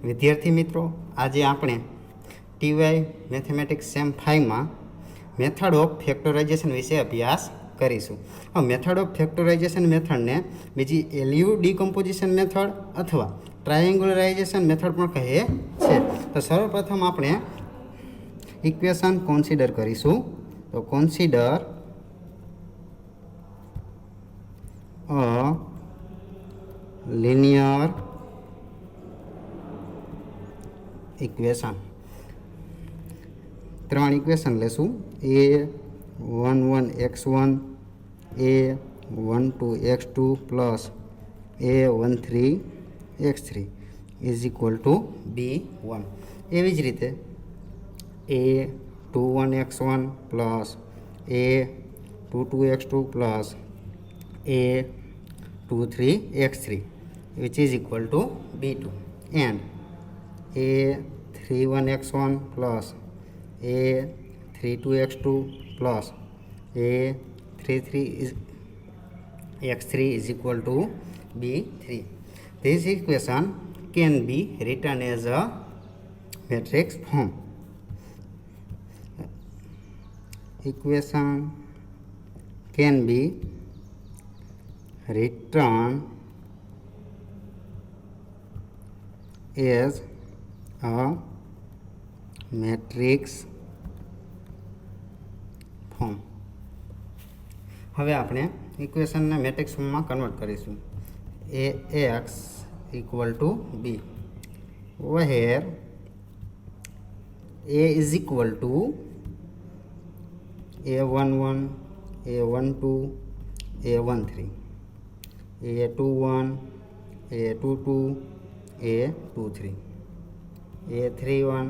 વિદ્યાર્થી મિત્રો, આજે આપણે ટીવાય મેથેમેટિક્સ સેમ 5માં મેથડ ઓફ ફેક્ટરાઇઝેશન વિશે અભ્યાસ કરીશું. હવે મેથડ ઓફ ફેક્ટરાઇઝેશન મેથડને બીજી એલયુ ડીકમ્પોઝિશન મેથડ અથવા ટ્રાયેંગ્યુલરાઇઝેશન મેથડ પણ કહે છે. તો સર્વપ્રથમ આપણે ઇક્વેશન કન્સિડર કરીશું. તો કન્સિડર અ linear ઇક્વેશન. ત્રણ ઇક્વેશન લેશું. a11x1 a12x2 plus a13x3 is equal two b1. એવી જ રીતે a21x1 plus a22x2 plus a23x3 which is equal to b2 and a31x1 plus a32x2 plus a33x3 is equal to b3. This equation can be written as a matrix form. Equation can be written as a matrix form. હવે આપણે ઇક્વેશનને matrix ફોર્મમાં convert કરીશું. ax equal to b, where a is equal to a11 a12 a13 a21 a22 a23 a31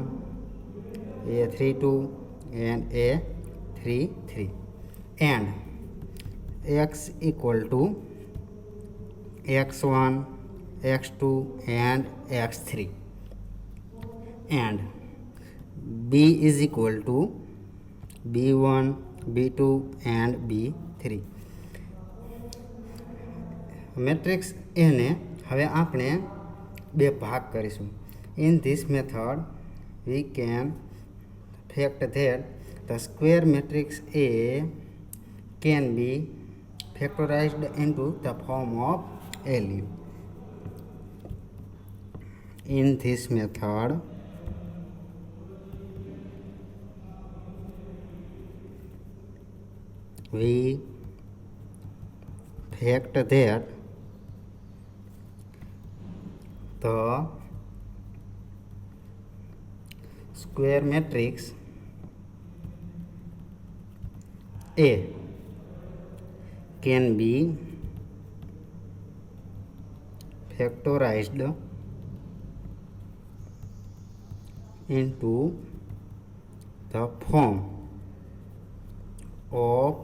a32 and a33 and x equal to x1 x2 and x3 and b is equal to b1 b2 and b3. Matrix એને હવે આપણે બે ભાગ કરીશું. In this method we can fact that the square matrix A can be factorised into the form of LU. In this method we fact that the square matrix A can be factorized into the form of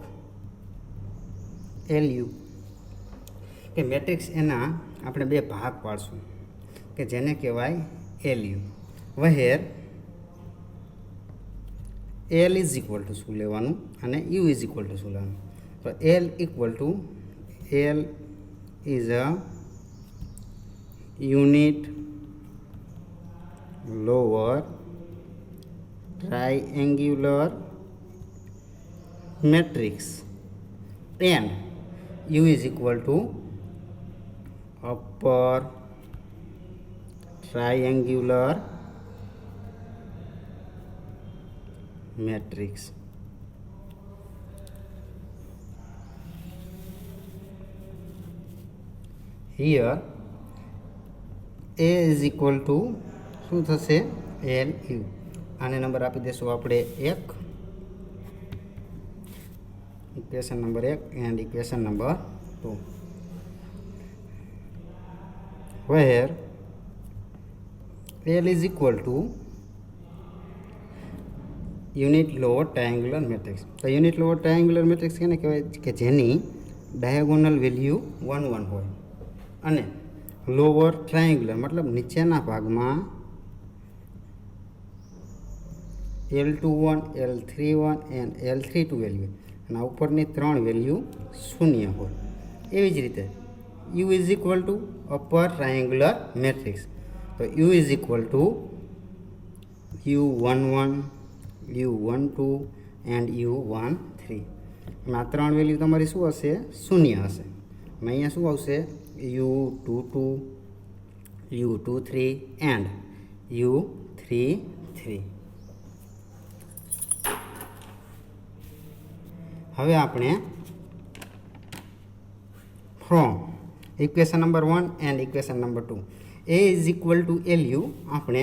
LU. કે matrix એના આપણે બે ભાગ પાડશું કે જેને કહેવાય LU. વહેર L is equal two શું લેવાનું અને યુ ઇઝ ઇક્વલ ટુ શું લેવાનું. તો L equal to L is a unit lower triangular matrix and U is equal to upper triangular matrix. Here a is equal to શું થશે LU. આને number આપી દેશું આપણે 1, equation number 1 and equation number 2. where L is equal to unit lower triangular matrix. તો unit lower triangular matrix કેને કહેવાય કે જેની ડાયાગોનલ વેલ્યુ 1 1 હોય અને લોઅર ટ્રાયેંગ્યુલર મતલબ નીચેના ભાગમાં L21 L31 and L32 value અને ઉપરની ત્રણ વેલ્યુ શૂન્ય હોય. એવી જ રીતે U is equal to upper triangular matrix तो u is equal to u11 u12 and u13 आ त्रण वेल्यू तमारी शुं हशे शून्य हशे अहींया शुं आवशे u22 u23 एंड u33 हवे आपणे from equation number 1 and equation number 2 A is equal to LU आपणे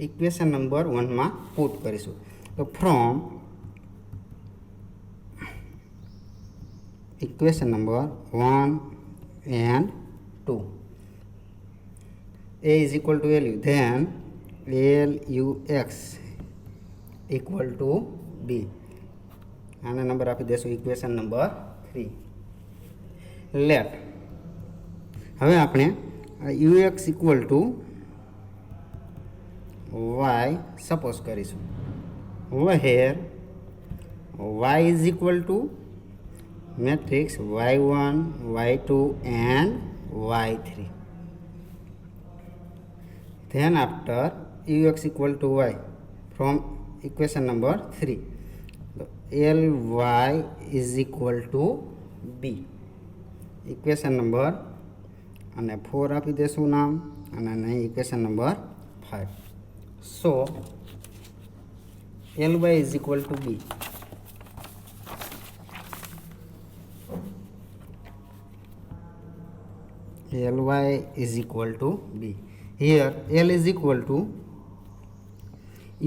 इक्वेशन नंबर 1 में पुट करीशुं तो from equation number 1 and 2 A is equal to LU then LUX equal to B आना number आपी देशो equation number 3 let हवे आपणे UX equal to y suppose करीशुं where y is equal to matrix y1 y2 and y3 then after ux equal to y from equation number 3 ly is equal to b equation number અને 4 આપી દેશું નામ અને equation number 5 so ly is equal to b ly is equal to b here L is equal to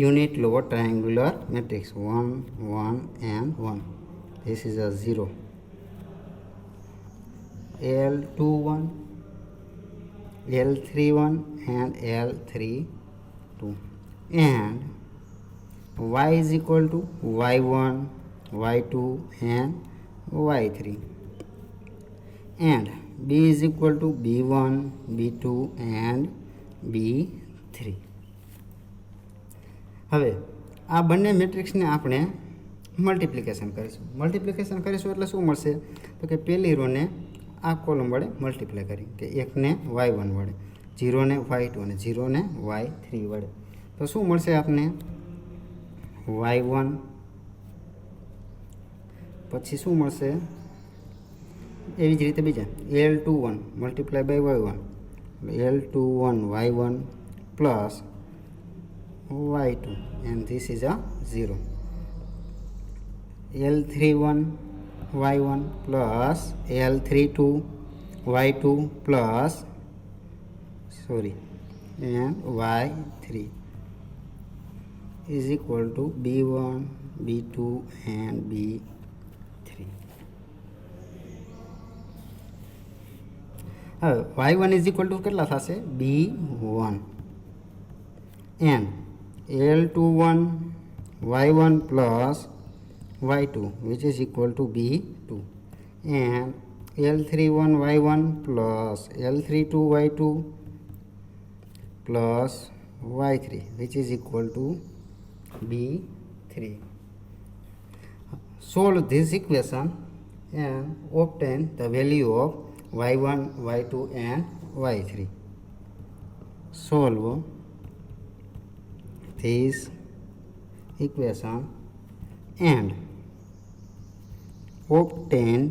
unit lower triangular matrix 1 1 and 1 this is a 0 L21 L31 and L32 and y is equal to y1 y2 and y3 and b is equal to b1 b2 and b3 હવે આ બંને મેટ્રિક્સને આપણે multiplication કરીશું એટલે શું મળશે તો કે પહેલી રોને આ કોલમ વડે મલ્ટીપ્લાય કરી કે એકને y1 વડે 0 ને y2 અને 0 ને y3 વડે તો શું મળશે આપને y1 પછી શું મળશે એવી જ રીતે બીજા L21 multiply by y1 L21 y1 plus y2 and this is a 0 L31 y1 plus L32 y2 plus and y3 is equal to b1 b2 and b3 y1 is equal to કેટલા થશે b1 and L21 y1 plus y2 which is equal to b2 and L31 y1 plus L32 y2 plus y3 which is equal to b3 solve this equation and obtain the value of y1 y2 and y3 solve this equation and obtain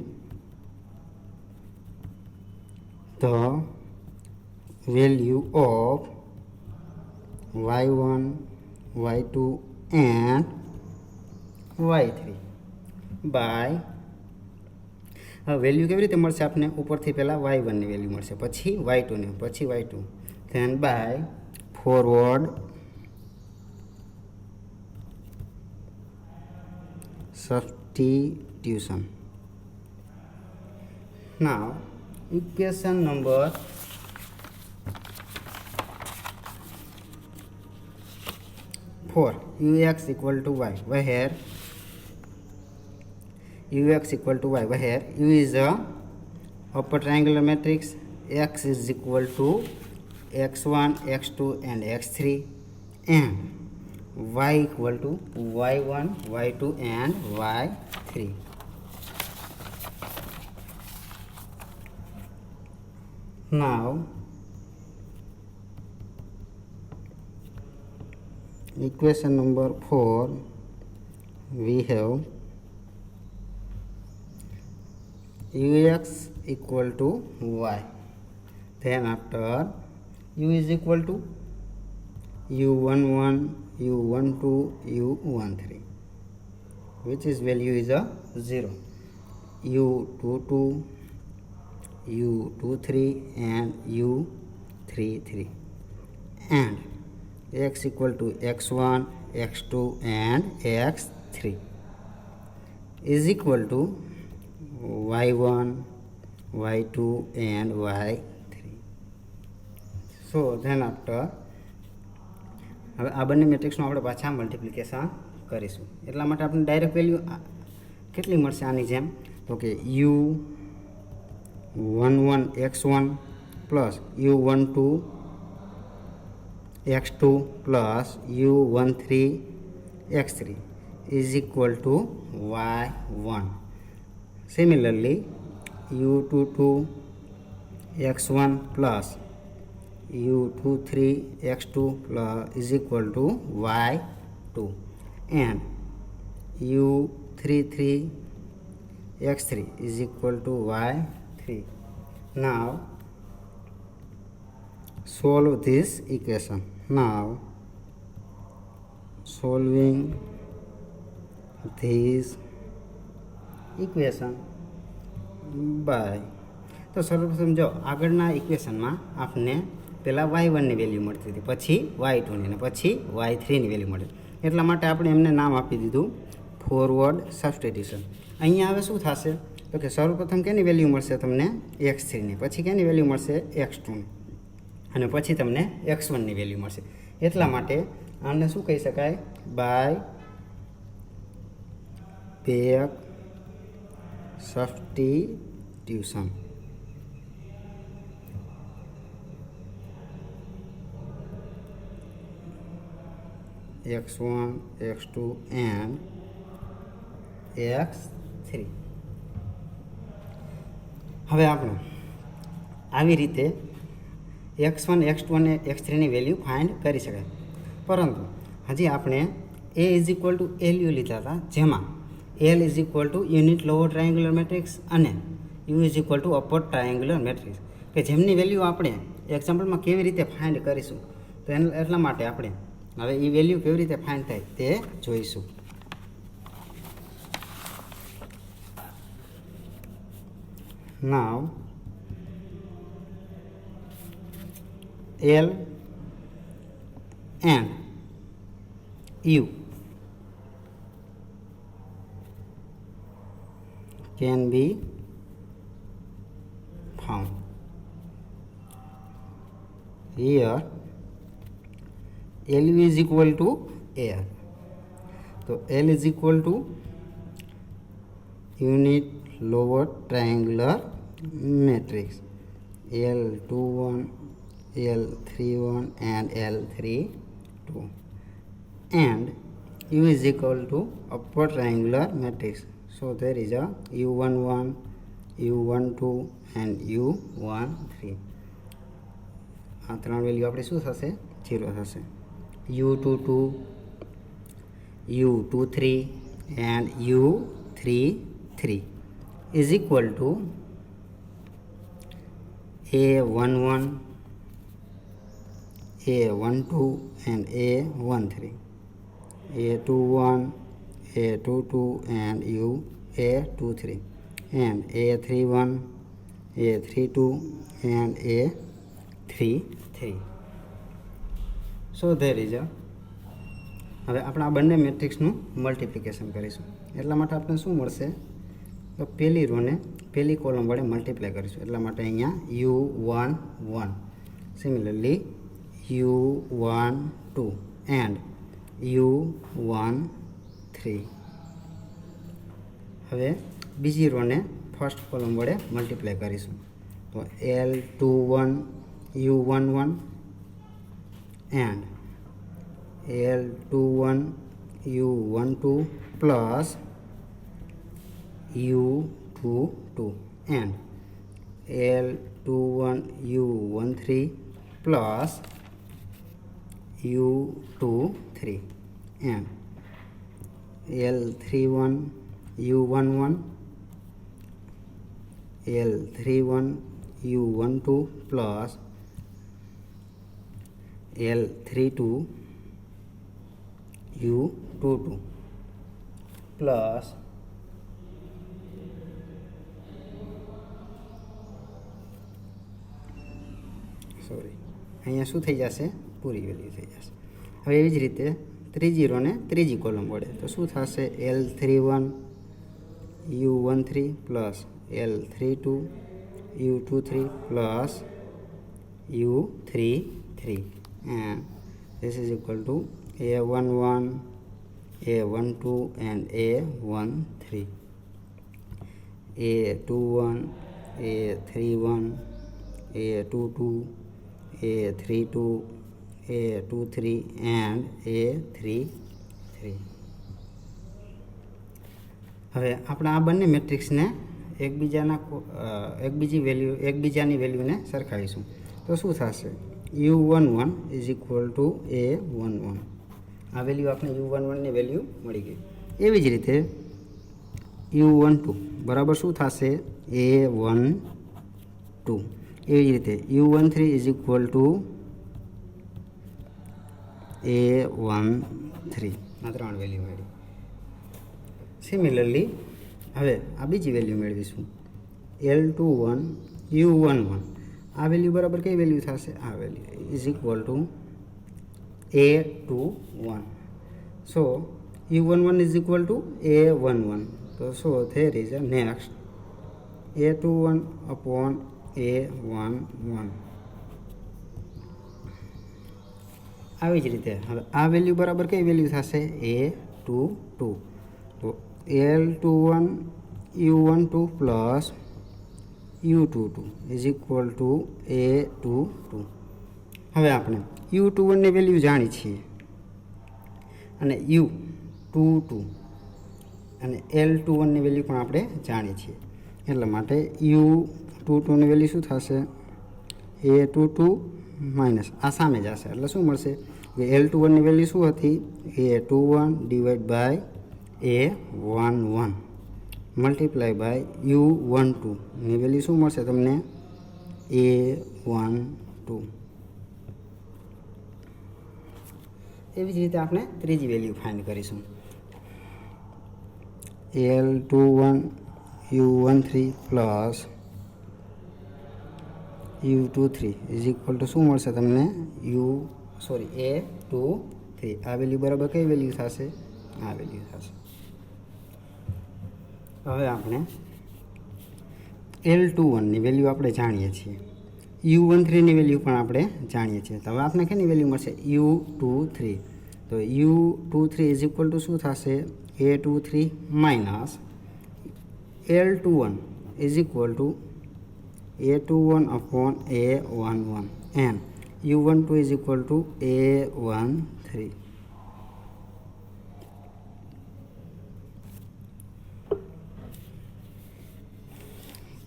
the value of y1 y2 and y3 by value કેવી રીતે મળશે આપને ઉપરથી પહેલાં y1 ની value મળશે પછી y2 ની પછી y2 then by forward substitution. Now equation number 4 ux equal to y where ux equal to y where u is a upper triangular matrix x is equal to x1 x2 and x3 and y equal to y1 y2 and y3 now equation number 4 we have ux equal to y. Then after u is equal to u11, u12, u13, which is value is a 0, u22, u23 and u33, and x equal to x1, x2 and x3 is equal to y1, y2 and y3. So then after હવે આ બંને મેટ્રિક્સનું આપણે પાછા multiplication કરીશું. એટલા માટે આપણે ડાયરેક્ટ વેલ્યુ કેટલી મળશે આની જેમ, તો કે u11 x1 plus u12 x2 plus u13 x3 is equal to y1. Similarly, u22 x1 plus u23 x2 plus is equal to y2, and u33 x3 is equal to y3. Now solve this equation. Now solving this equation by, તો સર્વપ્રથમ જો આગળના ઇક્વેશનમાં આપણને પહેલાં y1ની value મળતી હતી, પછી y2ની અને પછી y3ની વેલ્યુ મળે. એટલા માટે આપણે એમને નામ આપી દીધું ફોરવર્ડ સબસ્ટિટ્યુશન. અહીંયા હવે શું થશે, તો કે સર્વપ્રથમ કેની વેલ્યુ મળશે તમને x3ની, પછી કેની વેલ્યુ મળશે x2ની, અને પછી તમને x1ની વેલ્યુ મળશે. એટલા માટે આને શું કહી શકાય, by back substitution. x1, x2 and x3. હવે આપણે આવી રીતે x1, x2 અને x3ની વેલ્યુ ફાઇન્ડ કરી શકાય. પરંતુ હજી આપણે a is equal to LU લીધા હતા, જેમાં L is equal to unit lower triangular matrix અને U is equal to upper triangular matrix, કે જેમની વેલ્યુ આપણે એક્ઝામ્પલમાં કેવી રીતે ફાઇન્ડ કરીશું. તો એટલા માટે આપણે હવે એ વેલ્યુ કેવી રીતે ફાઇન્ડ થાય તે જોઈશું. Now L and U can be found. Here LU is equal to L. So L is equal to unit lower triangular matrix L21, L31 and L32, and U is equal to upper triangular matrix. So there is a U11, U12 and U13. આ ત્રણ value આપણે શું થશે, 0 થશે. U22, U23 and U33 is equal to A11, A12 and A13, A21, A22 and A23, and A31, A32 and A33. So there is a, હવે આપણે આ બંને મેટ્રિક્સનું મલ્ટિપ્લિકેશન કરીશું. એટલા માટે આપણે શું મળશે, તો પહેલી રોને પહેલી કોલમ વડે મલ્ટીપ્લાય કરીશું. એટલા માટે અહીંયા U11, similarly U12 and U13. હવે બીજી રોને ફર્સ્ટ કોલમ વડે મલ્ટીપ્લાય કરીશું. તો L21 U11 and L21 U12 plus U22 and L21 U13 plus U23. 3 and L31 U11 L31 U12 plus L32 U22 plus અહીંયા શું થઈ જશે? પૂરી વેલ્યુ થઈ જશે. હવે એવી જ રીતે ત્રીજી રો ને ત્રીજી કોલમ વડે તો શું થશે? L31 U13 plus L32 U23 plus U33 and this is equal to A11 A12 and A13 A21 A31 A22 A32 A23 and A33. હવે આપણે આ બંને મેટ્રિક્સને એકબીજાની વેલ્યુને સરખાવીશું તો શું થશે? U11 is equal to A11. આ વેલ્યુ આપણે U11ની વેલ્યુ મળી ગઈ. એવી જ રીતે U12 બરાબર શું થશે? A12. એવી જ રીતે U13 is equal two A13. આ ત્રણ વેલ્યુ મળી. સિમિલરલી હવે આ બીજી વેલ્યુ મેળવીશું L21 U11. આ વેલ્યુ બરાબર કઈ વેલ્યુ થશે? આ value is equal two A21. So U11 is equal to A11. So there is a next A21 upon A11. આવી જ રીતે હવે આ વેલ્યુ બરાબર કઈ વેલ્યુ થશે? A22. તો L21 U12 plus U22 is equal two A22. હવે આપણે U21ની વેલ્યુ જાણી છીએ અને U22 અને L21ની વેલ્યુ પણ આપણે જાણીએ છીએ. એટલા માટે U22ની વેલ્યુ શું થશે? A22 માઇનસ આ સામે જ હશે એટલે શું મળશે? કે L21ની વેલ્યુ શું હતી? A21 divide by A11 multiply by U12ની વેલ્યુ શું મળશે તમને? A12. એવી જ રીતે આપણે ત્રીજી વેલ્યુ ફાઇન્ડ કરીશું. L21 U13 plus U23 is equal two શું મળશે તમને? A23. આ વેલ્યુ બરાબર કઈ વેલ્યુ થશે? આ વેલ્યુ થશે. હવે આપણે L21ની વેલ્યુ આપણે જાણીએ છીએ, U13ની વેલ્યુ પણ આપણે જાણીએ છીએ. તો હવે આપણે કેની વેલ્યુ મળશે? U23. તો U23 ઇઝ ઇક્વલ ટુ શું થશે? A23 minus L21 is equal two A21 upon A11 and U12 is equal two A13.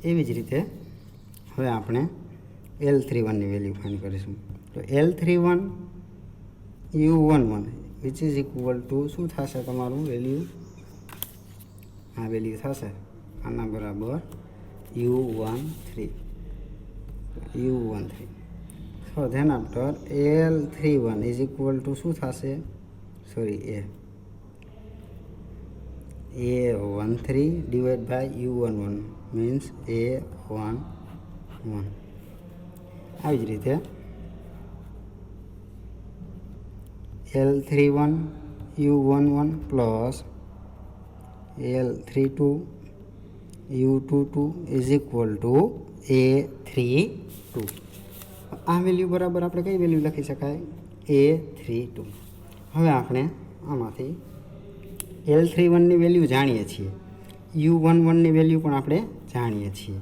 એવી જ રીતે હવે આપણે L31ની વેલ્યુ ફાઇન્ડ કરીશું. તો L31 U11 which is equal two શું થશે તમારું વેલ્યુ? આ વેલ્યુ થશે આના બરાબર U13. So then after L31 is equal to શું થશે? A13 divided by U11 means A11. આવી જ રીતે L31 U11 plus L32 U22 is equal to A32. આ વેલ્યુ બરાબર આપણે કઈ વેલ્યુ લખી શકાય? A32. હવે આપણે આમાંથી L31ની વેલ્યુ જાણીએ છીએ, U11ની વેલ્યુ પણ આપણે જાણીએ છીએ,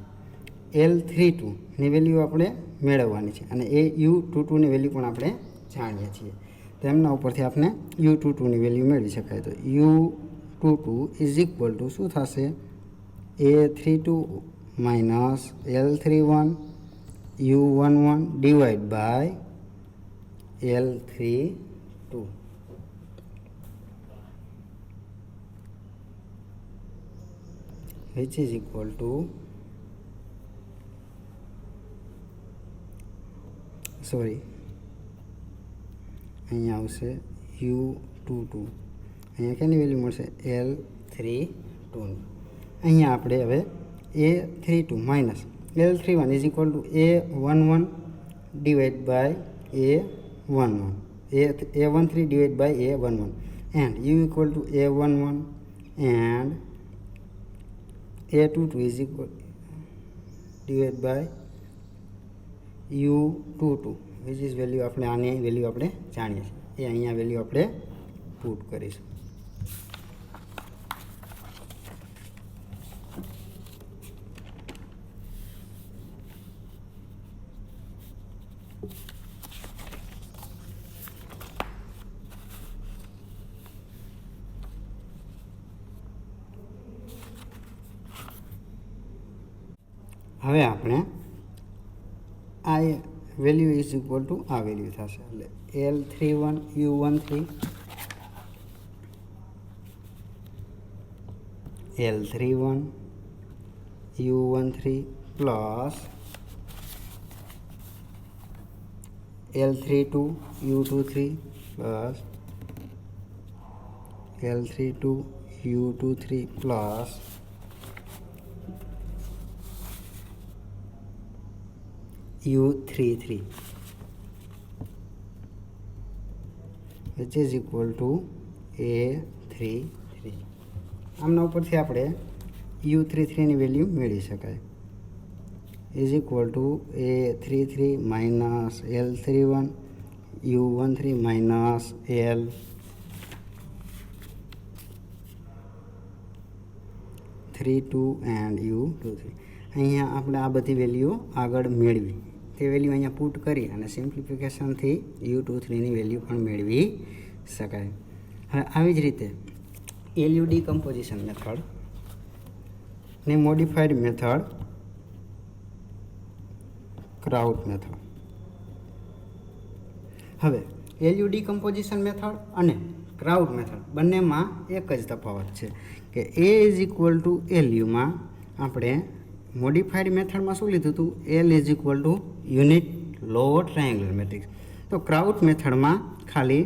L32ની વેલ્યુ આપણે મેળવવાની છે અને U22ની વેલ્યુ પણ આપણે જાણીએ છીએ. તો એમના ઉપરથી આપણે U22ની વેલ્યુ મેળવી શકાય. તો U22 ઇઝ ઇક્વલ ટુ શું થશે? A32 minus L31 U11 divide by L32. which is equal to અહીંયા આવશે U22 અહીંયા કેની વેલ્યુ મળશે L32 અહીંયા આપણે હવે A32 minus L31 is equal to A11 divide by A13 divided by A11 and U equal to A11 and A22 is equal divided by U22 which is value આપણે આની value આપણે જાણીએ છીએ એ અહીંયા વેલ્યુ આપણે પુટ કરીશું. હવે આપણે આ વેલ્યુ ઇઝ ઇક્વલ ટુ આ વેલ્યુ થશે એટલે L31 U13 L31 U13 plus L32 U23 plus L32 U23 plus U33 which is equal to A33 આમના ઉપરથી આપણે U33 ની વેલ્યુ મેળવી શકાય is equal to A33 minus L31 U13 minus L32 and U23 અહીંયા આપણે આ બધી વેલ્યુ આગળ મેળવી તે વેલ્યુ અહીંયા પુટ કરી અને સિમ્પ્લિફિકેશનથી U23ની વેલ્યુ પણ મેળવી શકાય. હવે આવી જ રીતે LU ડીકમ્પોઝિશન મેથડ ને મોડિફાઈડ મેથડ ક્રાઉટ મેથડ. હવે LU ડીકમ્પોઝિશન મેથડ અને ક્રાઉટ મેથડ બંનેમાં એક જ તફાવત છે કે A ઇઝ ઇક્વલ ટુ LUમાં આપણે મોડિફાઈડ મેથડમાં શું લીધું હતું L is equal to unit lower triangular matrix. તો ક્રાઉટ મેથડમાં ખાલી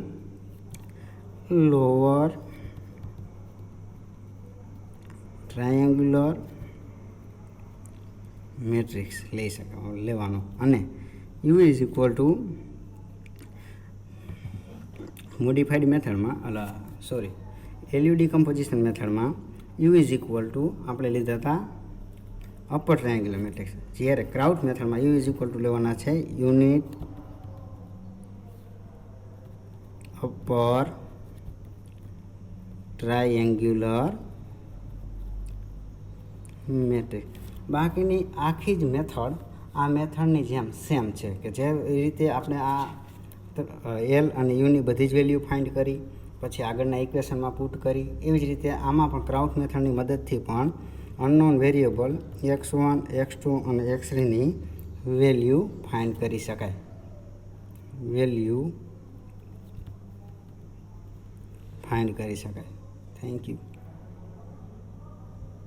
લોઅર ટ્રાયેંગ્યુલર મેટ્રિક્સ લેવાનો અને U is equal two modified મેથડમાં LU ડીકમ્પોઝિશન મેથડમાં U ઇઝ ઇક્વલ ટુ આપણે લીધા હતા અપર ટ્રાયેંગ્યુલર મેટ્રિક્સ, જ્યારે ક્રાઉટ મેથડમાં U ઇઝ ઇક્વલ ટુ લેવાના છે યુનિટ અપર ટ્રાયેંગ્યુલર મેટ્રિક્સ. બાકીની આખી જ મેથડ આ મેથડની જેમ સેમ છે કે જે રીતે આપણે આ L અને Uની બધી જ વેલ્યુ ફાઇન્ડ કરી પછી આગળના ઇક્વેશનમાં પુટ કરી એવી જ રીતે આમાં પણ ક્રાઉટ મેથડની મદદથી પણ અનનોન વેરિયેબલ x1 x2 અને x3ની વેલ્યુ ફાઇન્ડ કરી શકાય. Thank you.